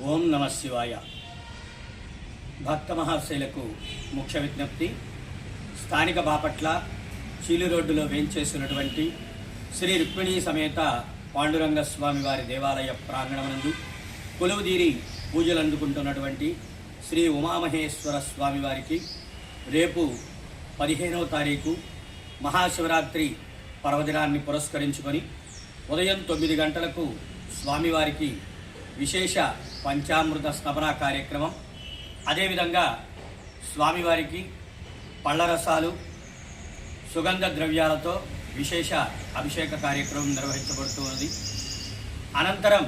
ఓం నమ శివాయ. భక్త మహాశైలకు ముఖ్య విజ్ఞప్తి. స్థానిక బాపట్ల చీలు రోడ్డులో వేంచేసినటువంటి శ్రీ రుక్మిణీ సమేత పాండురంగ స్వామి వారి దేవాలయ ప్రాంగణమందు కొలువుదీరి పూజలు అందుకుంటున్నటువంటి శ్రీ ఉమామహేశ్వర స్వామి వారికి రేపు 15వ తారీఖు మహాశివరాత్రి పర్వదినాన్ని పురస్కరించుకొని ఉదయం 9 గంటలకు స్వామివారికి విశేష పంచామృత స్థాపన కార్యక్రమం, అదేవిధంగా స్వామివారికి పళ్ళరసాలు సుగంధ ద్రవ్యాలతో విశేష అభిషేక కార్యక్రమం నిర్వహించబడుతున్నది. అనంతరం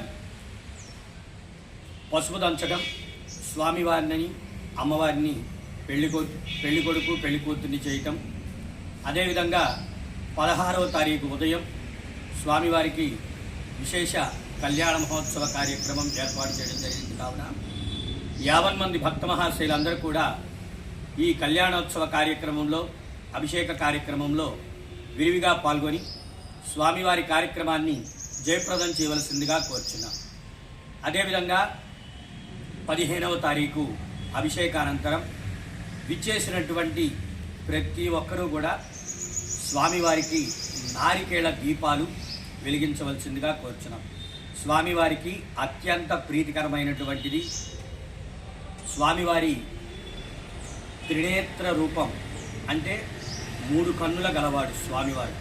పసుపు దంచడం, స్వామివారిని అమ్మవారిని పెళ్లి కొడుకు పెళ్లి కూతుర్ని చేయటం, అదేవిధంగా 16వ తారీఖు ఉదయం స్వామివారికి విశేష కళ్యాణ మహోత్సవ కార్యక్రమం ఏర్పాటు చేయడం జరిగింది. కావున 50 మంది భక్త మహాశైలందరూ కూడా ఈ కళ్యాణోత్సవ కార్యక్రమంలో, అభిషేక కార్యక్రమంలో విరివిగా పాల్గొని స్వామివారి కార్యక్రమాన్ని జయప్రదం చేయవలసిందిగా కోరుచున్నాం. అదేవిధంగా 15వ తారీఖు అభిషేకానంతరం విచ్చేసినటువంటి ప్రతి ఒక్కరూ కూడా స్వామివారికి నారికేళ దీపాలు వెలిగించవలసిందిగా కోరుచున్నాం. స్వామివారికి అత్యంత ప్రీతికరమైనటువంటిది స్వామివారి త్రినేత్ర రూపం, అంటే 3 కన్నుల గలవాడు స్వామివారు.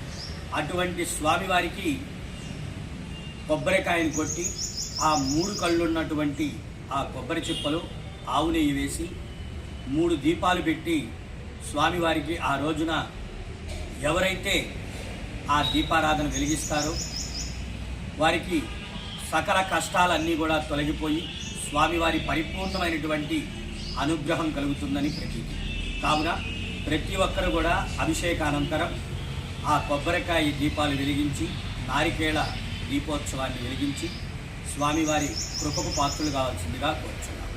అటువంటి స్వామివారికి కొబ్బరికాయను కొట్టి ఆ 3 కళ్ళున్నటువంటి ఆ కొబ్బరి చిప్పలు ఆవు నెయ్యి వేసి 3 దీపాలు పెట్టి స్వామివారికి ఆ రోజున ఎవరైతే ఆ దీపారాధన వెలిగిస్తారో వారికి సకల కష్టాలన్నీ కూడా తొలగిపోయి స్వామివారి పరిపూర్ణమైనటువంటి అనుగ్రహం కలుగుతుందని ప్రతీతి. కావున ప్రతి ఒక్కరు కూడా అభిషేకానంతరం ఆ కొబ్బరికాయ దీపాలు వెలిగించి నారికేళ దీపోత్సవాన్ని వెలిగించి స్వామివారి కృపకు పాత్రలు కావాల్సిందిగా కోరుచున్నాం.